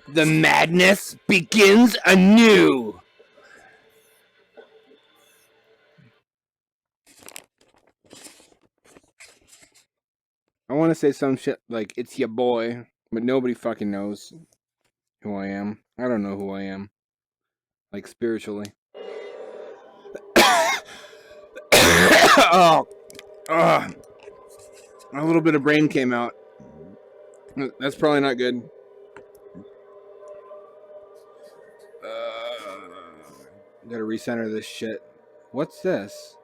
The madness begins anew. I want to say some shit like, it's your boy, but nobody fucking knows who I am. I don't know who I am. Like, spiritually. Oh, a little bit of brain came out. That's probably not good. Gotta recenter this shit. What's this?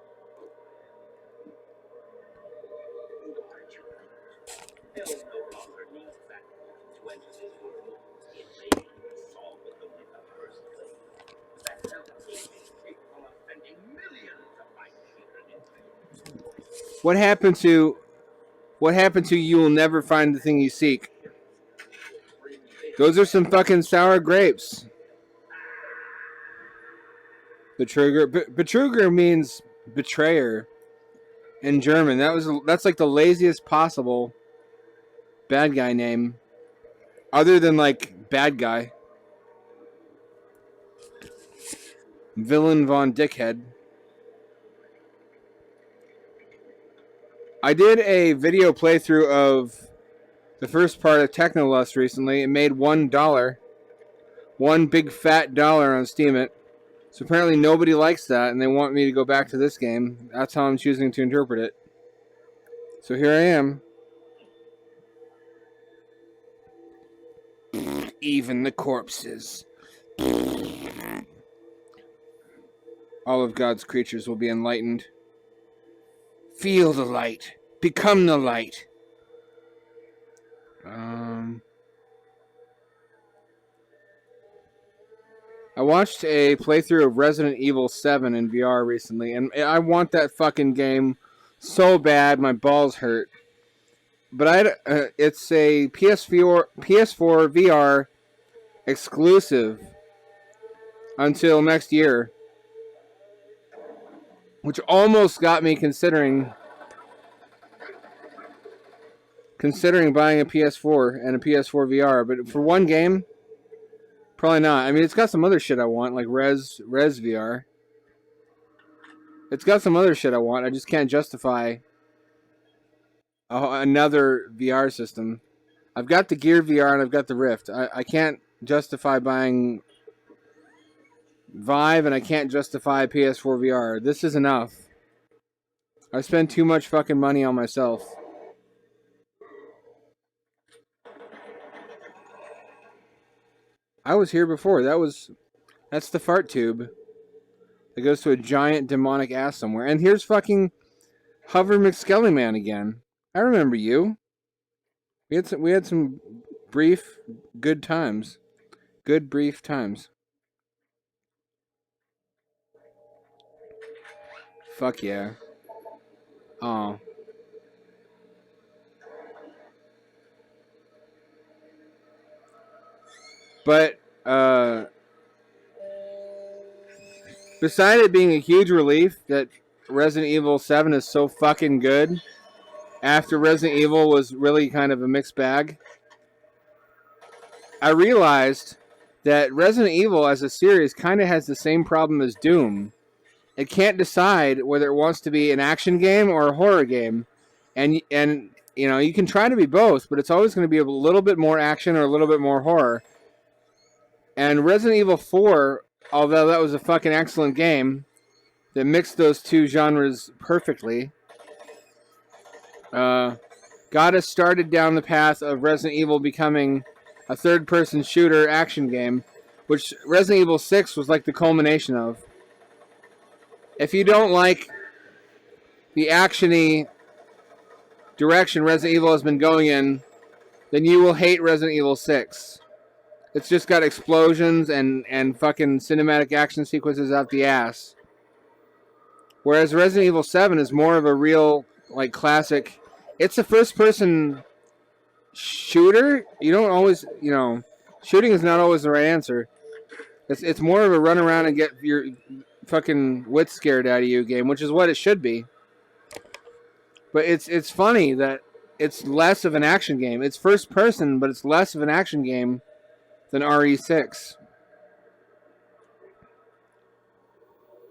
What happened to you will never find the thing you seek? Those are some fucking sour grapes. Betrüger means betrayer in German. That's like the laziest possible bad guy name, other than like bad guy. Villain von Dickhead. I did a video playthrough of the first part of Technolust recently. It made $1. One big fat dollar on Steam. So apparently nobody likes that, and they want me to go back to this game. That's how I'm choosing to interpret it. So here I am. Even the corpses. All of God's creatures will be enlightened. Feel the light. Become the light. I watched a playthrough of Resident Evil 7 in VR recently, and I want that fucking game so bad my balls hurt. But it's a PS4 VR exclusive until next year, which almost got me considering buying a PS4 and a PS4 VR. But for one game, probably not. I mean, it's got some other shit I want, like Res VR. It's got some other shit I want. I just can't justify another VR system. I've got the Gear VR and I've got the Rift. I can't justify buying Vive, and I can't justify PS4 VR. This is enough. I spend too much fucking money on myself. I was here before. That's the fart tube. It goes to a giant demonic ass somewhere. And here's fucking Hover McSkellyman again. I remember you. We had some brief good times. Good brief times. Fuck yeah. Oh. But beside it being a huge relief that Resident Evil 7 is so fucking good, after Resident Evil was really kind of a mixed bag, I realized that Resident Evil as a series kind of has the same problem as Doom. It can't decide whether it wants to be an action game or a horror game. And you know, you can try to be both, but it's always going to be a little bit more action or a little bit more horror. And Resident Evil 4, although that was a fucking excellent game that mixed those two genres perfectly, got us started down the path of Resident Evil becoming a third-person shooter action game, which Resident Evil 6 was like the culmination of. If you don't like the action-y direction Resident Evil has been going in, then you will hate Resident Evil 6. It's just got explosions and fucking cinematic action sequences out the ass. Whereas Resident Evil 7 is more of a real, like, classic. It's a first-person shooter. You don't always, you know, shooting is not always the right answer. It's more of a run around and get your fucking wits scared out of you game, which is what it should be. But it's funny that it's less of an action game. It's first person, but it's less of an action game than RE6.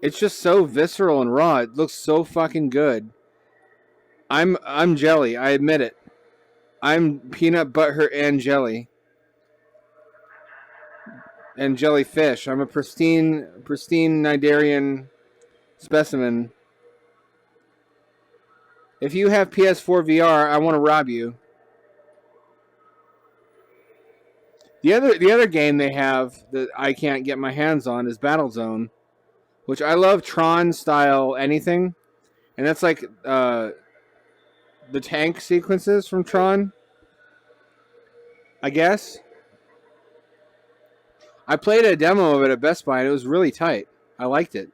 It's just so visceral and raw. It looks so fucking good. I'm jelly. I admit it. I'm peanut butter and jelly. And jellyfish. I'm a pristine Nidarian specimen. If you have PS4 VR, I want to rob you. The other game they have that I can't get my hands on is Battlezone, which I love Tron style anything, and that's like the tank sequences from Tron. I guess I played a demo of it at Best Buy and it was really tight. I liked it.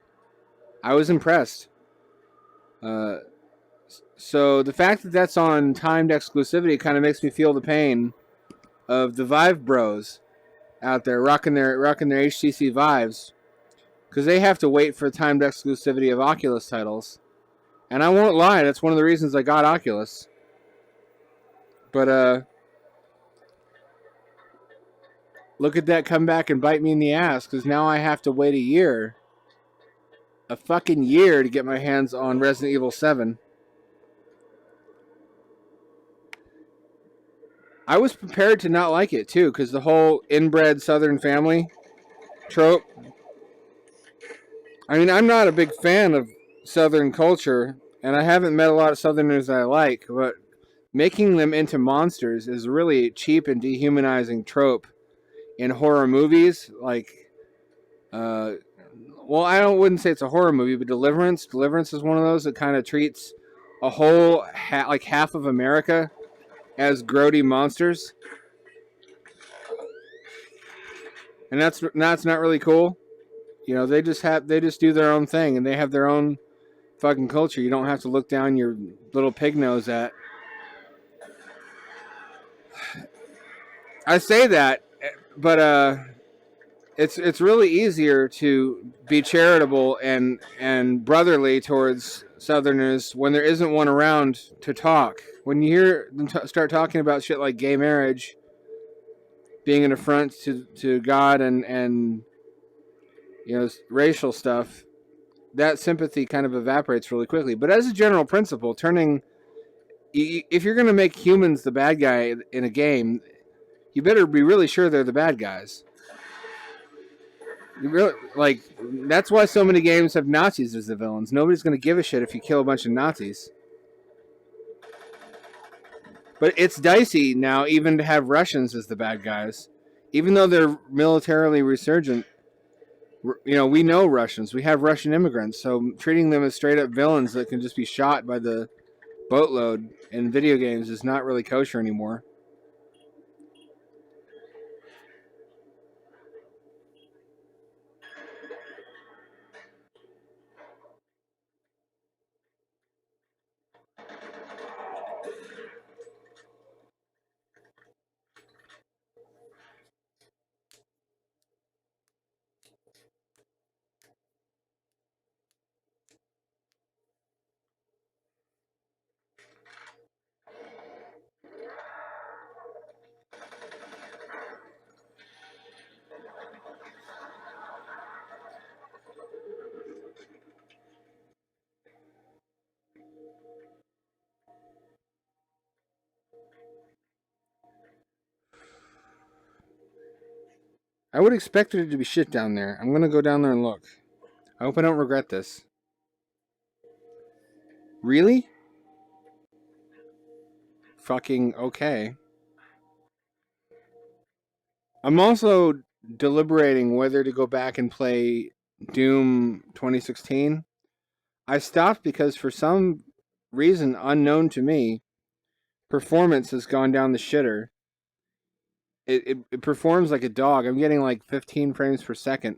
I was impressed. So the fact that that's on timed exclusivity kind of makes me feel the pain of the Vive bros out there rocking their HTC Vives, because they have to wait for timed exclusivity of Oculus titles. And I won't lie, that's one of the reasons I got Oculus. But look at that come back and bite me in the ass, because now I have to wait a fucking year to get my hands on Resident Evil 7. I was prepared to not like it too, because the whole inbred Southern family trope. I mean, I'm not a big fan of Southern culture, and I haven't met a lot of Southerners that I like, but making them into monsters is really a cheap and dehumanizing trope in horror movies. Like, well, wouldn't say it's a horror movie, but Deliverance. Deliverance is one of those that kind of treats a whole, like half of America as grody monsters. And that's not really cool. You know, they just do their own thing, and they have their own fucking culture. You don't have to look down your little pig nose at. I say that, but it's really easier to be charitable and brotherly towards Southerners when there isn't one around to talk. When you hear them start talking about shit like gay marriage being an affront to God and you know, racial stuff, that sympathy kind of evaporates really quickly. But as a general principle, if you're going to make humans the bad guy in a game, you better be really sure they're the bad guys. You really, like, that's why so many games have Nazis as the villains. Nobody's going to give a shit if you kill a bunch of Nazis. But it's dicey now even to have Russians as the bad guys. Even though they're militarily resurgent, you know, we know Russians. We have Russian immigrants. So treating them as straight up villains that can just be shot by the boatload in video games is not really kosher anymore. I would expect there to be shit down there. I'm going to go down there and look. I hope I don't regret this. Really? Fucking okay. I'm also deliberating whether to go back and play Doom 2016. I stopped because for some reason unknown to me, performance has gone down the shitter. It performs like a dog. I'm getting like 15 frames per second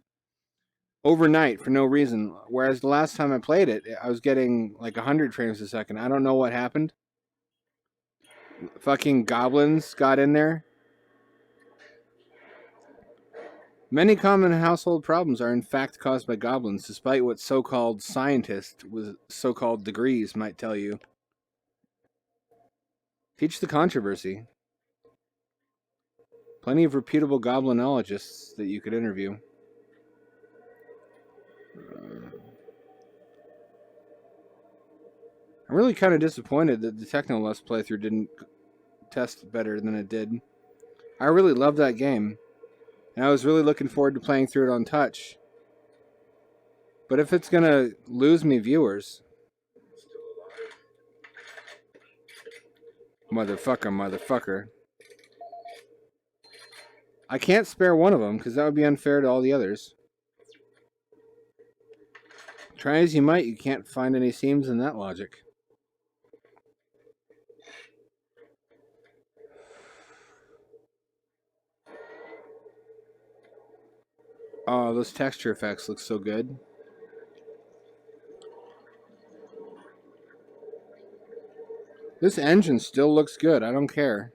overnight for no reason. Whereas the last time I played it, I was getting like 100 frames a second. I don't know what happened. Fucking goblins got in there. Many common household problems are in fact caused by goblins, despite what so-called scientists with so-called degrees might tell you. Teach the controversy. Plenty of reputable goblinologists that you could interview. I'm really kind of disappointed that the Techno Let's playthrough didn't test better than it did. I really loved that game, and I was really looking forward to playing through it on touch. But if it's gonna lose me viewers... Motherfucker. I can't spare one of them, because that would be unfair to all the others. Try as you might, you can't find any seams in that logic. Oh, those texture effects look so good. This engine still looks good. I don't care.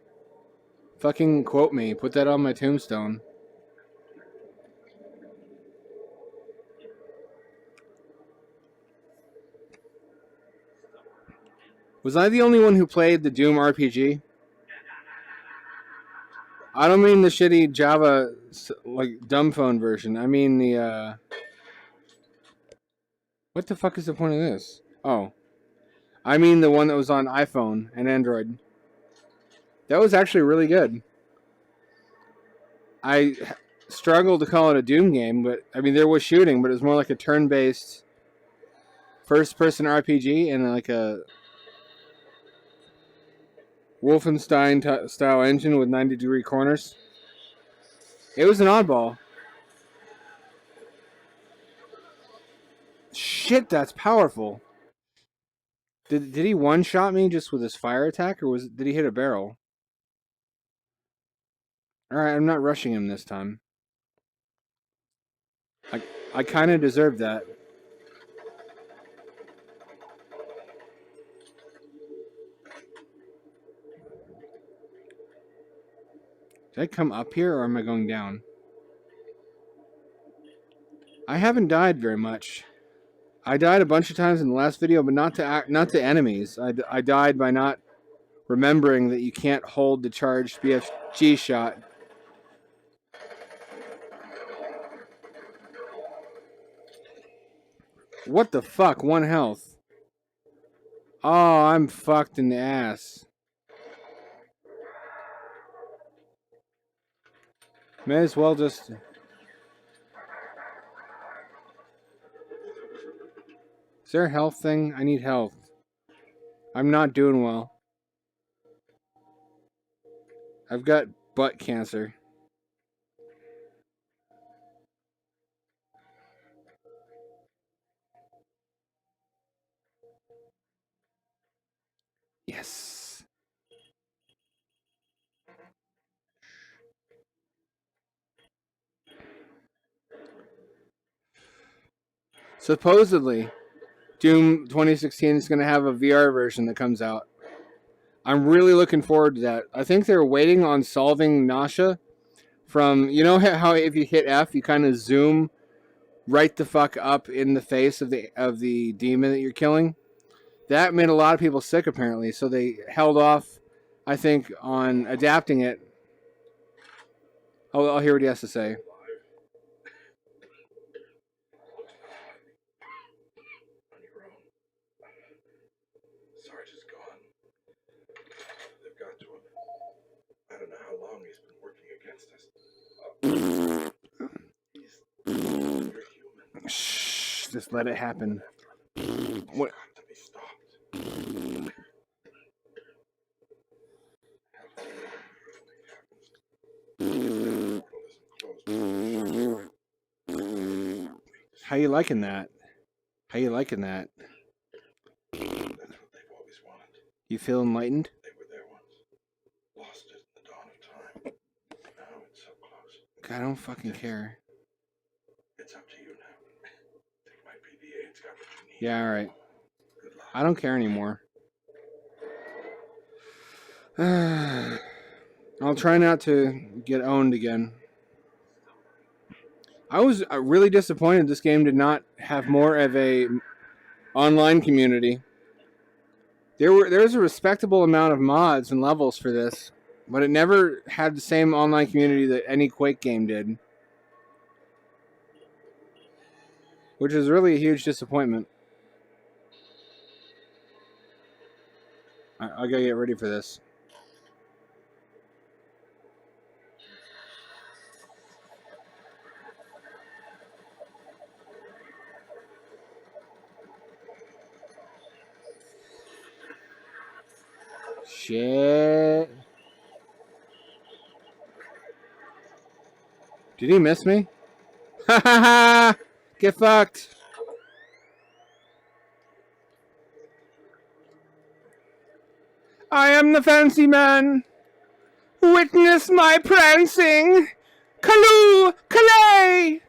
Fucking quote me. Put that on my tombstone. Was I the only one who played the Doom RPG? I don't mean the shitty Java, like, dumb phone version. I mean the, What the fuck is the point of this? Oh. I mean the one that was on iPhone and Android. That was actually really good. I struggled to call it a Doom game, but, I mean, there was shooting, but it was more like a turn-based first-person RPG and like a Wolfenstein-style engine with 90-degree corners. It was an oddball. Shit, that's powerful. Did he one-shot me just with his fire attack, or did he hit a barrel? Alright, I'm not rushing him this time. I kind of deserved that. Did I come up here, or am I going down? I haven't died very much. I died a bunch of times in the last video, but not to enemies. I died by not remembering that you can't hold the charged BFG shot. What the fuck? 1 health. Oh, I'm fucked in the ass. May as well just... Is there a health thing? I need health. I'm not doing well. I've got butt cancer. Yes. Supposedly, Doom 2016 is going to have a VR version that comes out. I'm really looking forward to that. I think they're waiting on solving nausea from, you know how if you hit F, you kind of zoom right the fuck up in the face of the demon that you're killing? That made a lot of people sick, apparently, so they held off, I think, on adapting it. I'll hear what he has to say. Sarge is gone. They've got to him. I don't know how long he's been working against us. You're human. Shh, just let it happen. What? Got to be stopped. How you liking that? How you liking that? That's what they've always wanted. You feel enlightened? They were there once. Lost it in the dawn of time. Now it's so close. God, I don't fucking care. It's up to you now. Take my PDA. It's got what you need. Yeah, alright. Good luck. I don't care anymore. I'll try not to get owned again. I was really disappointed this game did not have more of a online community. There was a respectable amount of mods and levels for this. but it never had the same online community that any Quake game did, which is really a huge disappointment. I gotta get ready for this. Shit. Did he miss me? Ha ha ha! Get fucked. I am the fancy man. Witness my prancing. Callooh! Calais!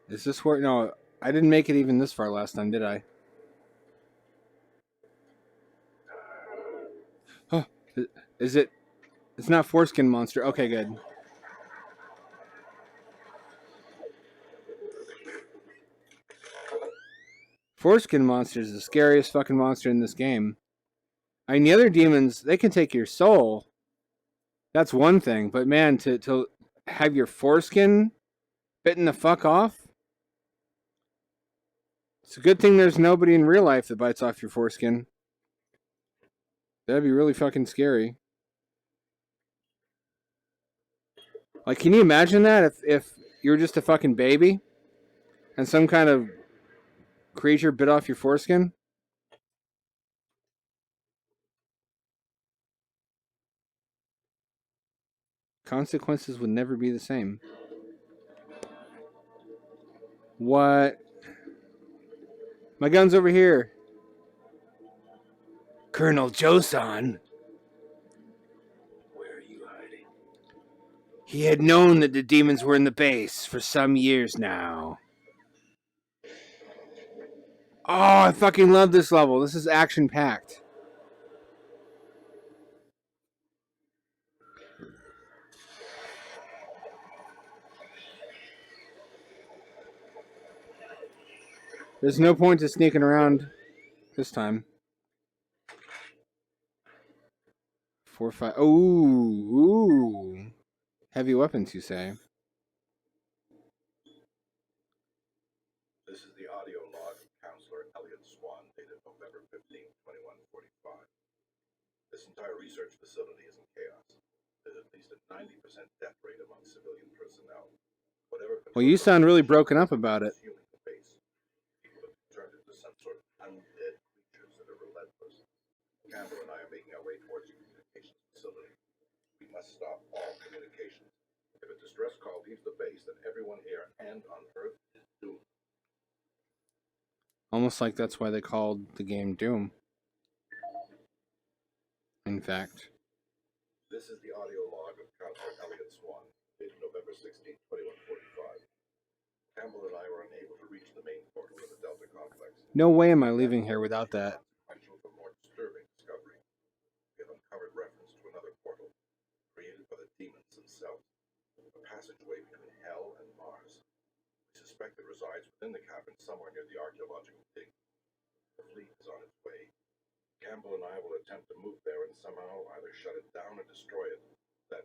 Is this where... No, I didn't make it even this far last time, did I? Oh, is it... It's not Foreskin Monster. Okay, good. Foreskin Monster is the scariest fucking monster in this game. I mean, the other demons, they can take your soul. That's one thing. But man, to have your foreskin bitten the fuck off? It's a good thing there's nobody in real life that bites off your foreskin. That'd be really fucking scary. Like, can you imagine that if you're just a fucking baby and some kind of creature bit off your foreskin? Consequences would never be the same. What? My gun's over here. Colonel Joseon. Where are you hiding? He had known that the demons were in the base for some years now. Oh, I fucking love this level. This is action-packed. There's no point to sneaking around this time. 4, 5. Ooh. Heavy weapons, you say? This is the audio log of Counselor Elliot Swan, dated November 15, 2145. This entire research facility is in chaos. There's at least a 90% death rate among civilian personnel. Well, you sound really broken up about it. People have turned into some sort of undead creatures that are relentless. Campbell and I are making our way towards the communications facility. We must stop all communications. If a distress call leaves the base, then everyone here and on Earth is doomed. Almost like that's why they called the game Doom. In fact. This is the audio log of Counselor Elliot Swan, dated November 16, 2145. Campbell and I were unable to reach the main portal of the Delta Complex. No way am I leaving here without that. For more disturbing discovery. We have uncovered reference to another portal, created by the demons themselves. A passageway between Hell and Mars. We suspect it resides within the cavern somewhere near the archaeological dig. The fleet is on its way. Campbell and I will attempt to move there and somehow either shut it down or destroy it. That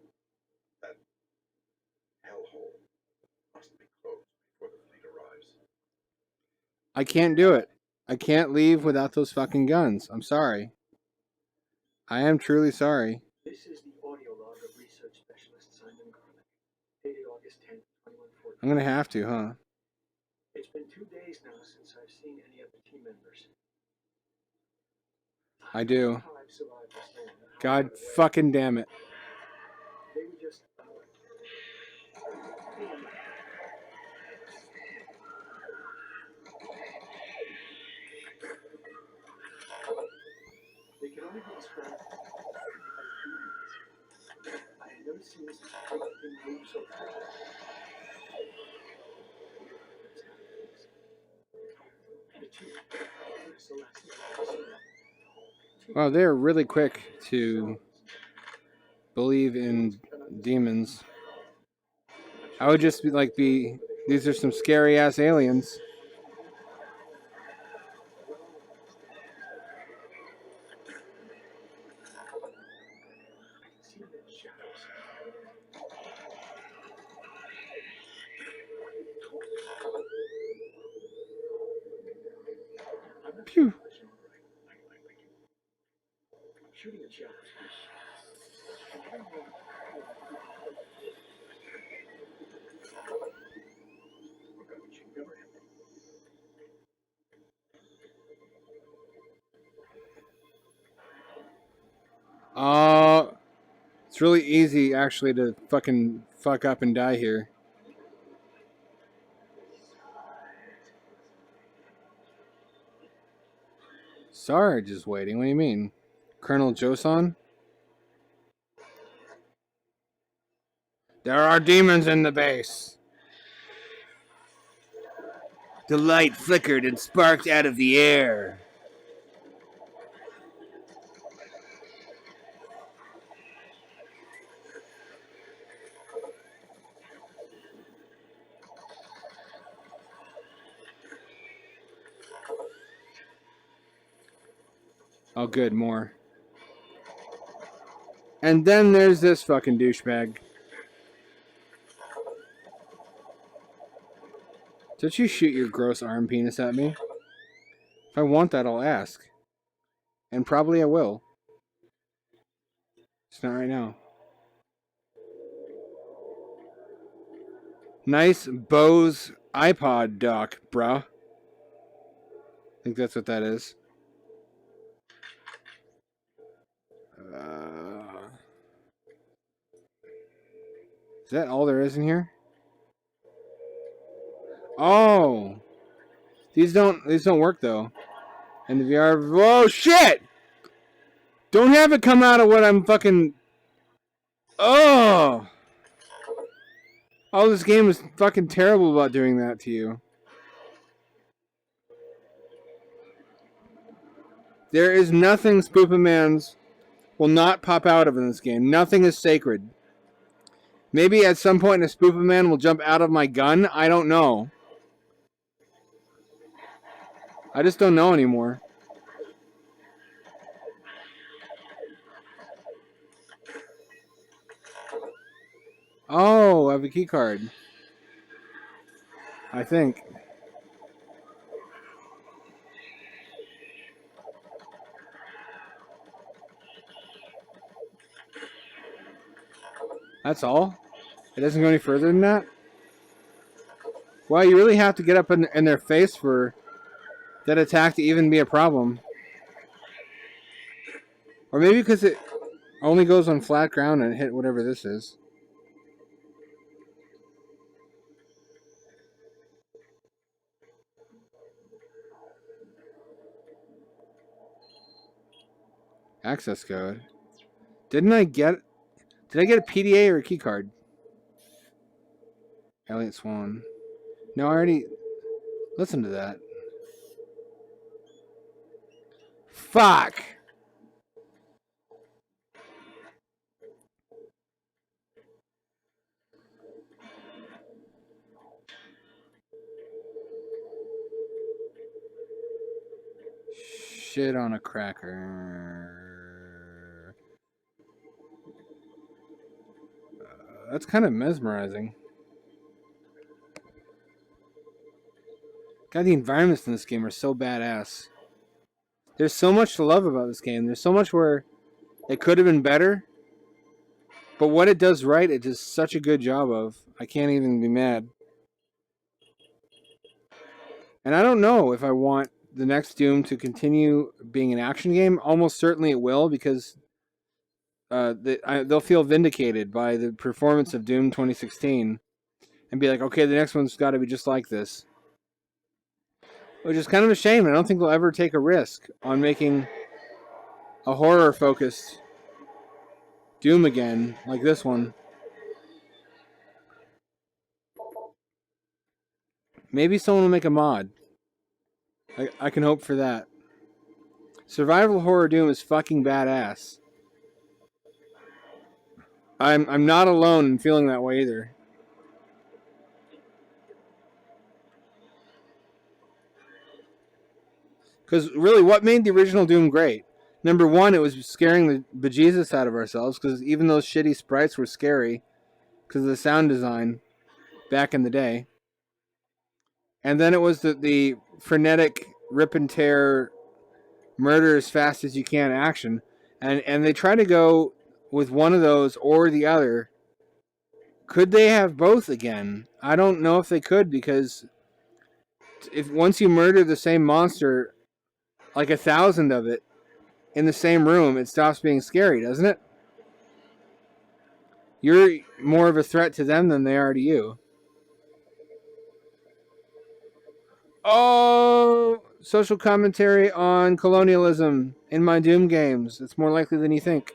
hellhole must be closed before the fleet arrives. I can't do it. I can't leave without those fucking guns. I'm sorry. I am truly sorry. This is the audio log of research specialist Simon Garlick, dated August 10th, 2114. I'm gonna have to, huh? It's been 2 days now since I've seen any of the team members. I do. How I've survived this long, how God I got away. fucking damn it. They were just they can only be described as demons. I had never seen this thing move so fast. The two, Celeste and Celeste. Wow, they're really quick to believe in demons. I would just be these are some scary ass aliens. See them in shadows. I'm not Pew. I'm shooting at shadows. I don't know. Never empty. It's really easy actually to fucking fuck up and die here. Sarge is waiting. What do you mean? Colonel Joson? There are demons in the base. The light flickered and sparked out of the air. Oh, good, more. And then there's this fucking douchebag. Don't you shoot your gross arm penis at me? If I want that, I'll ask. And probably I will. It's not right now. Nice Bose iPod dock, bruh. I think that's what that is. Is that all there is in here? Oh, these don't work though. And the VR. Whoa, shit! Don't have it come out of what I'm fucking. Oh, this game is fucking terrible about doing that to you. There is nothing Spoopaman's will not pop out of in this game. Nothing is sacred. Maybe at some point a Spoopaman will jump out of my gun. I don't know. I just don't know anymore. Oh, I have a key card. I think. That's all? It doesn't go any further than that? Well, you really have to get up in their face for that attack to even be a problem. Or maybe because it only goes on flat ground and hit whatever this is. Access code. Did I get a PDA or a key card? Elliot Swan. No, I already listened to that. Fuck! Shit on a cracker. That's kind of mesmerizing. God, the environments in this game are so badass. There's so much to love about this game. There's so much where it could have been better. But what it does right, it does such a good job of. I can't even be mad. And I don't know if I want the next Doom to continue being an action game. Almost certainly it will, because they'll feel vindicated by the performance of Doom 2016 and be like, okay, the next one's got to be just like this. Which is kind of a shame. I don't think they'll ever take a risk on making a horror-focused Doom again, like this one. Maybe someone will make a mod. I can hope for that. Survival horror Doom is fucking badass. I'm not alone in feeling that way either. Because really, what made the original Doom great? Number one, it was scaring the bejesus out of ourselves, because even those shitty sprites were scary because of the sound design back in the day. And then it was the frenetic rip and tear, murder as fast as you can action. And they try to go with one of those or the other. Could they have both again? I don't know if they could, because if once you murder the same monster, like 1,000 of it, in the same room, it stops being scary, doesn't it? You're more of a threat to them than they are to you. Oh, social commentary on colonialism in my Doom games. It's more likely than you think.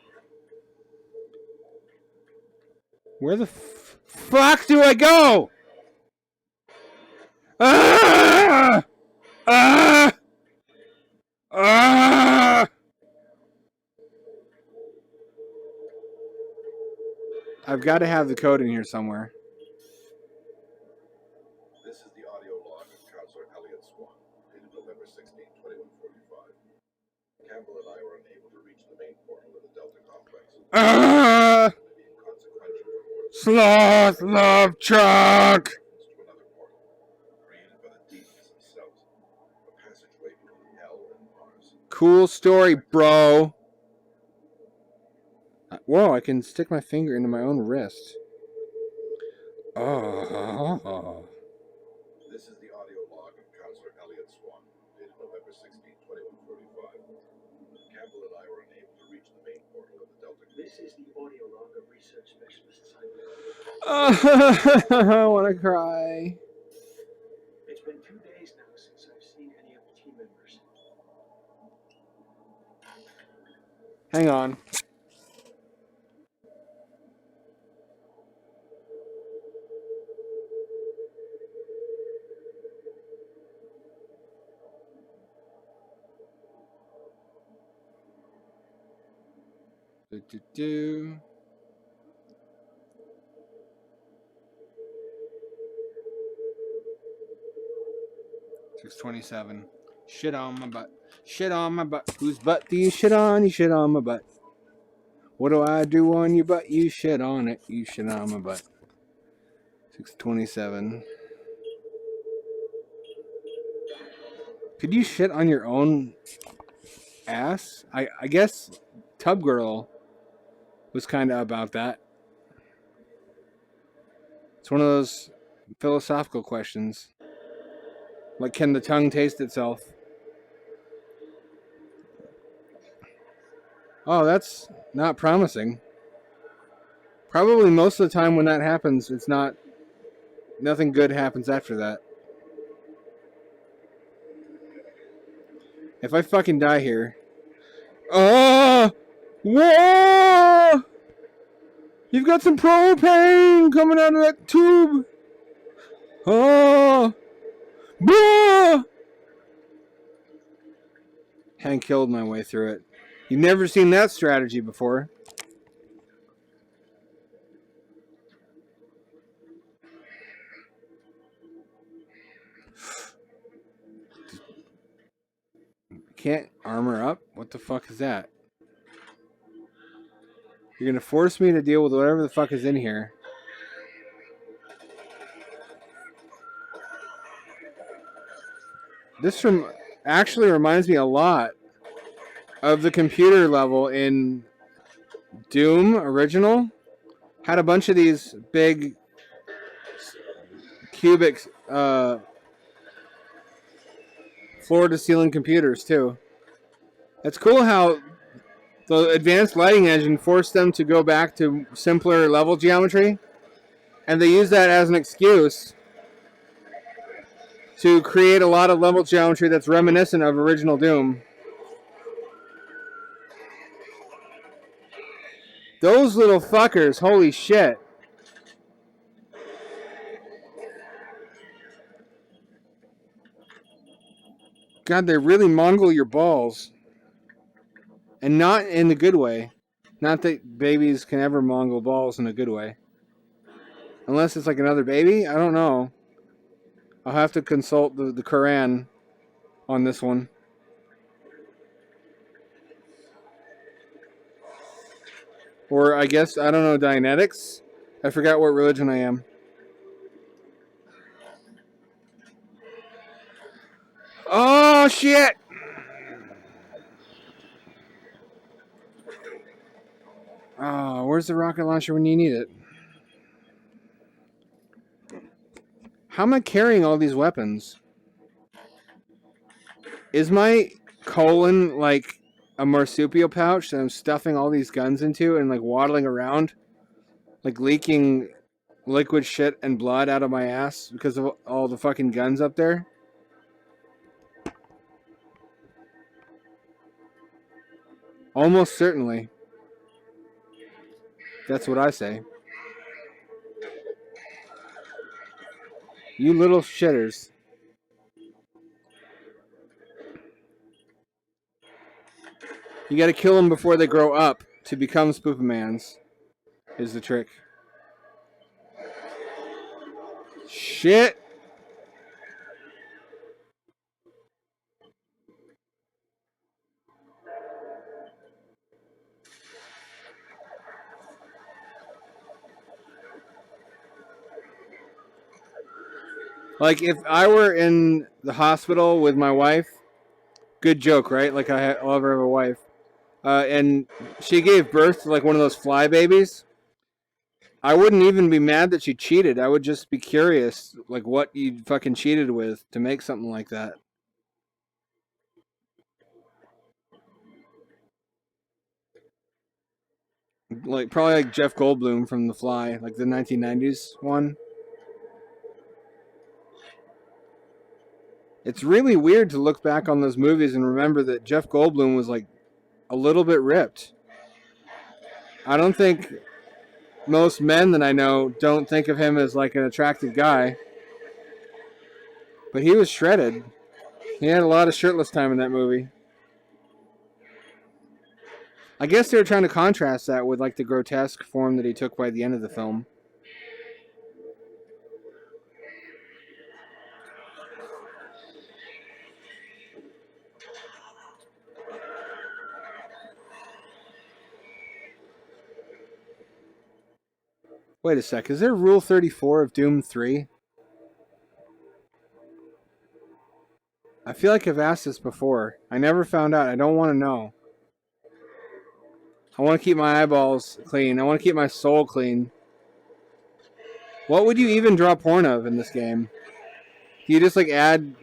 Where the fuck do I go? Ah! Ah! Ah! I've got to have the code in here somewhere. This is the audio log of Counselor Elliot Swan, dated November 16, 2145. Campbell and I were unable to reach the main portal of the Delta Complex. Ah! Sloth Love Truck! To another portal, created by the demons themselves. A passageway between hell and Mars. Cool story, bro. Whoa, I can stick my finger into my own wrist. Oh. This is the audio log of Counselor Elliot Swan, dated November 16, 2145. Campbell and I were unable to reach the main portal of the Delta. This is the audio log of research specialists. I want to cry. It's been 2 days now since I've seen any of the team members. Hang on. Do. 627. Shit on my butt. Shit on my butt. Whose butt do you shit on? You shit on my butt. What do I do on your butt? You shit on it. You shit on my butt. 627. Could you shit on your own ass? I guess Tub Girl was kind of about that. It's one of those philosophical questions. Like, can the tongue taste itself? Oh, that's not promising. Probably most of the time when that happens, it's not... Nothing good happens after that. If I fucking die here... Oh! Whoa! You've got some propane coming out of that tube! Oh! Blah! Hank killed my way through it. You've never seen that strategy before. Can't armor up? What the fuck is that? You're gonna force me to deal with whatever the fuck is in here. This actually reminds me a lot of the computer level in Doom original. Had a bunch of these big cubic floor to ceiling computers too. It's cool how the advanced lighting engine forced them to go back to simpler level geometry, and they use that as an excuse to create a lot of level geometry that's reminiscent of original Doom. Those little fuckers, holy shit. God, they really Mongol your balls. And not in the good way. Not that babies can ever Mongol balls in a good way. Unless it's like another baby? I don't know. I'll have to consult the Quran on this one. Or I guess, I don't know, Dianetics? I forgot what religion I am. Oh, shit! Oh, where's the rocket launcher when you need it? How am I carrying all these weapons? Is my colon like a marsupial pouch that I'm stuffing all these guns into and like waddling around? Like leaking liquid shit and blood out of my ass because of all the fucking guns up there? Almost certainly. That's what I say. You little shitters. You gotta kill them before they grow up to become Spoopamans, is the trick. Shit! Like, if I were in the hospital with my wife, good joke, right? Like, I'll ever have a wife. And she gave birth to, like, one of those fly babies. I wouldn't even be mad that she cheated. I would just be curious, like, what you fucking cheated with to make something like that. Like, probably like Jeff Goldblum from The Fly, like the 1990s one. It's really weird to look back on those movies and remember that Jeff Goldblum was like a little bit ripped. I don't think most men that I know don't think of him as like an attractive guy. But he was shredded. He had a lot of shirtless time in that movie. I guess they were trying to contrast that with like the grotesque form that he took by the end of the film. Wait a sec, is there Rule 34 of Doom 3? I feel like I've asked this before. I never found out. I don't want to know. I want to keep my eyeballs clean. I want to keep my soul clean. What would you even draw porn of in this game? Do you just like add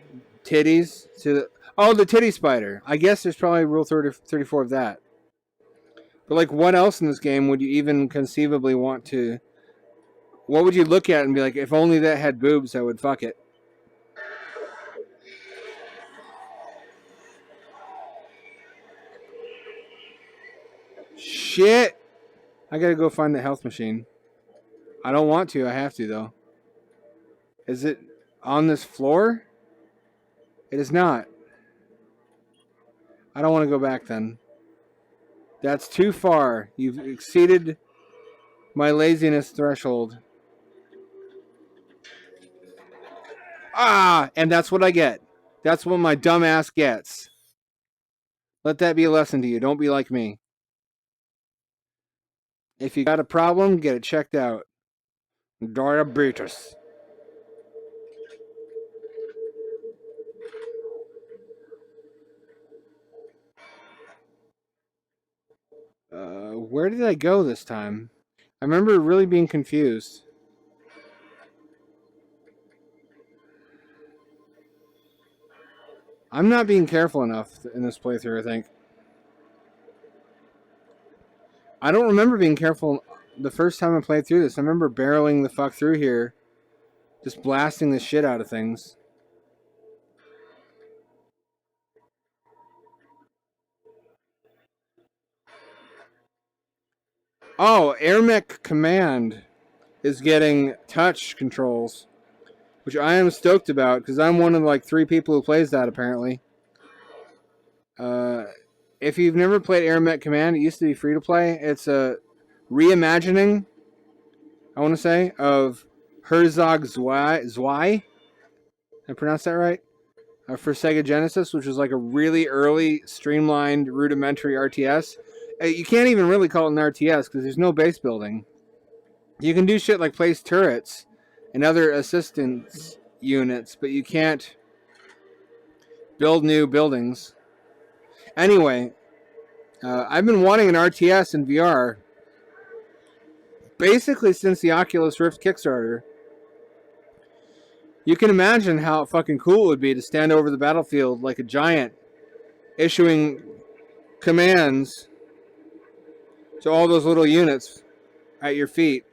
titties to the... Oh, the titty spider. I guess there's probably Rule 34 of that. But like, what else in this game would you even conceivably want to... What would you look at and be like, if only that had boobs, I would fuck it? Shit! I gotta go find the health machine. I don't want to, I have to though. Is it on this floor? It is not. I don't want to go back then. That's too far. You've exceeded my laziness threshold. Ah! And that's what I get. That's what my dumb ass gets. Let that be a lesson to you. Don't be like me. If you got a problem, get it checked out. Diabetes. Where did I go this time? I remember really being confused. I'm not being careful enough in this playthrough, I think. I don't remember being careful the first time I played through this. I remember barreling the fuck through here, just blasting the shit out of things. Oh, AirMech Command is getting touch controls, which I am stoked about because I'm one of like 3 people who plays that apparently. if you've never played Aeromet Command, it used to be free to play. It's a reimagining, I want to say, of Herzog Zwei. I pronounced that right? For Sega Genesis, which was like a really early, streamlined, rudimentary RTS. You can't even really call it an RTS because there's no base building. You can do shit like place turrets and other assistance units, but you can't build new buildings. Anyway, I've been wanting an RTS in VR basically since the Oculus Rift Kickstarter. You can imagine how fucking cool it would be to stand over the battlefield like a giant, issuing commands to all those little units at your feet.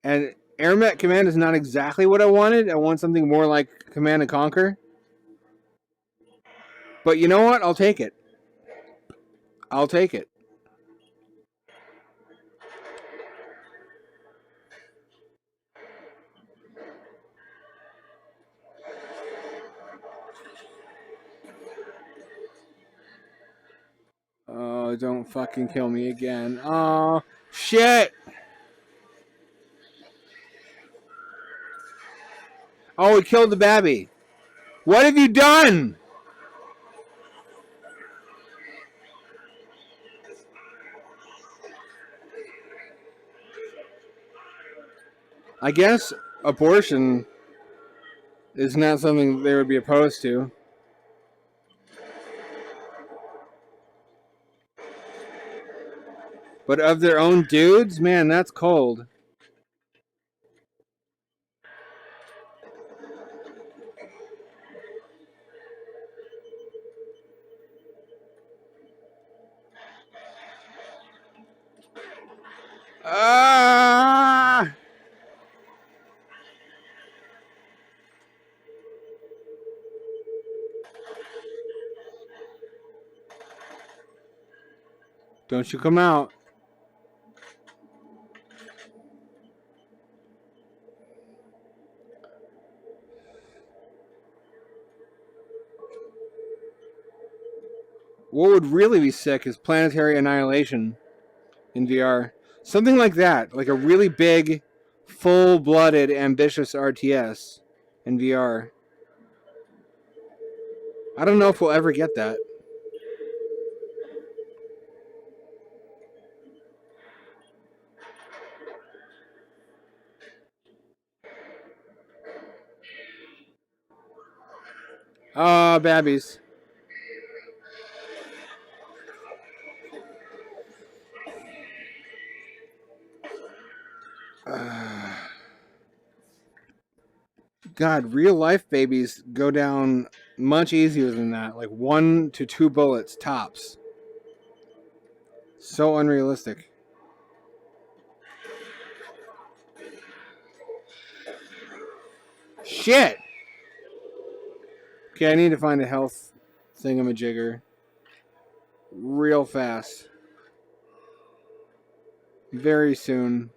And Aeromet Command is not exactly what I wanted. I want something more like Command and Conquer. But you know what? I'll take it. I'll take it. Oh, don't fucking kill me again. Oh, shit! Oh, we killed the babby. What have you done? I guess abortion is not something they would be opposed to. But of their own dudes, man, that's cold. Ah! Don't you come out. What would really be sick is Planetary Annihilation in VR. Something like that. Like a really big, full-blooded, ambitious RTS in VR. I don't know if we'll ever get that. Ah, babbies. God, real life babies go down much easier than that. Like 1 to 2 bullets tops. So unrealistic. Shit! Okay, I need to find a health thingamajigger. Real fast. Very soon.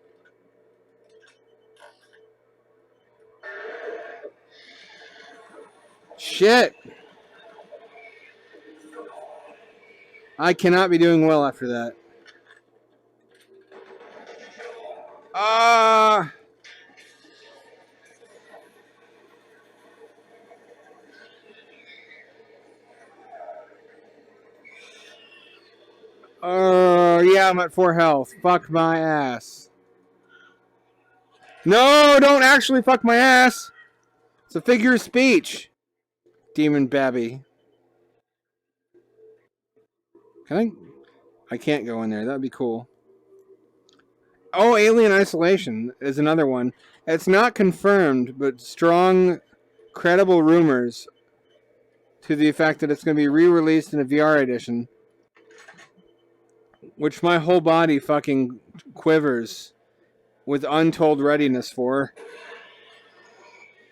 Shit! I cannot be doing well after that. Ah! Yeah, I'm at 4 health. Fuck my ass. No, don't actually fuck my ass. It's a figure of speech. Demon Babby. Can I can't go in there. That'd be cool. Oh, Alien Isolation is another one. It's not confirmed, but strong, credible rumors to the effect that it's going to be re-released in a VR edition, which my whole body fucking quivers with untold readiness for.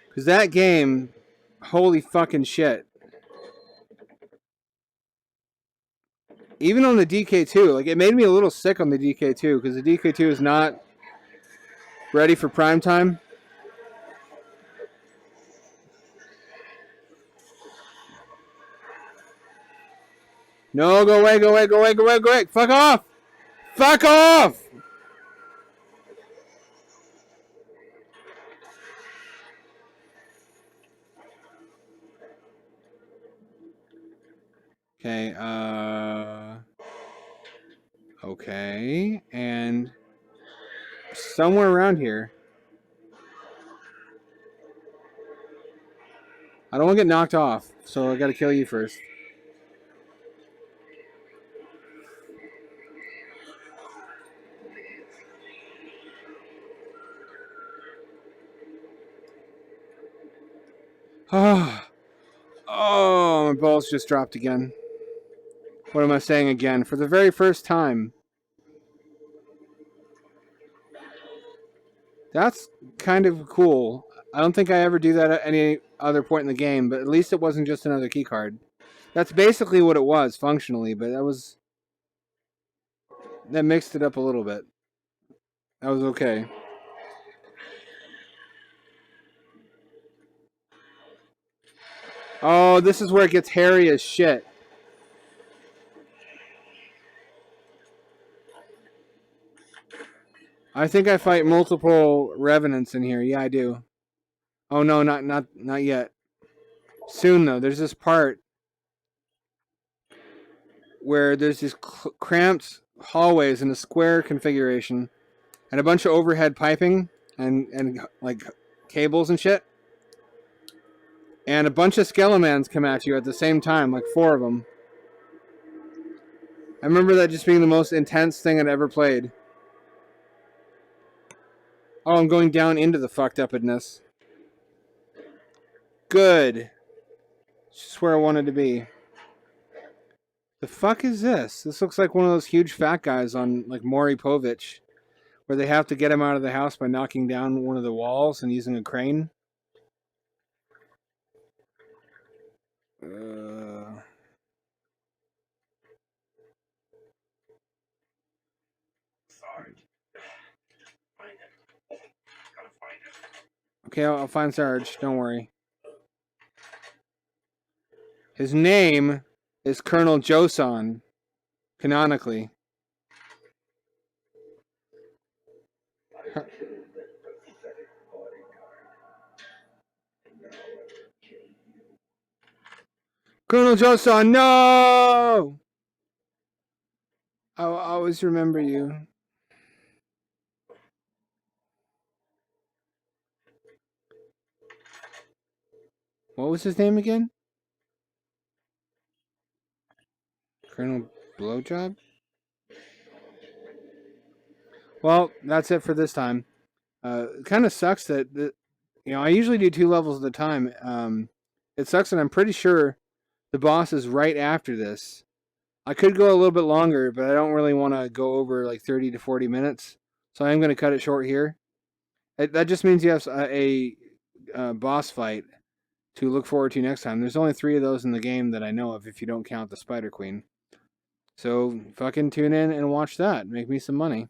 Because that game, holy fucking shit. Even on the DK2, like it made me a little sick on the DK2 because the DK2 is not ready for prime time. No, go away, go away, go away, go away, go away. Fuck off! Fuck off! Okay, okay, and somewhere around here. I don't want to get knocked off, so I gotta kill you first. Oh, my balls just dropped again. What am I saying again? For the very first time. That's kind of cool. I don't think I ever do that at any other point in the game, but at least it wasn't just another keycard. That's basically what it was, functionally, but that mixed it up a little bit. That was okay. Oh, this is where it gets hairy as shit. I think I fight multiple revenants in here. Yeah, I do. Oh no, not yet. Soon though. There's this part where there's these cramped hallways in a square configuration and a bunch of overhead piping and like cables and shit. And a bunch of skeletons come at you at the same time, like 4 of them. I remember that just being the most intense thing I'd ever played. Oh, I'm going down into the fucked upness. Good. Just where I wanted to be. The fuck is this? This looks like one of those huge fat guys on like Maury Povich, where they have to get him out of the house by knocking down one of the walls and using a crane. Okay, I'll find Sarge. Don't worry. His name is Colonel Joseon, canonically. Colonel Joseon, no! I'll always remember you. What was his name again? Colonel Blowjob? Well, that's it for this time. It kind of sucks that, I usually do 2 levels at a time. It sucks that I'm pretty sure the boss is right after this. I could go a little bit longer, but I don't really want to go over like 30 to 40 minutes. So I'm going to cut it short here. That just means you have a boss fight to look forward to next time. There's only 3 of those in the game that I know of if you don't count the Spider Queen. So fucking tune in and watch that. Make me some money.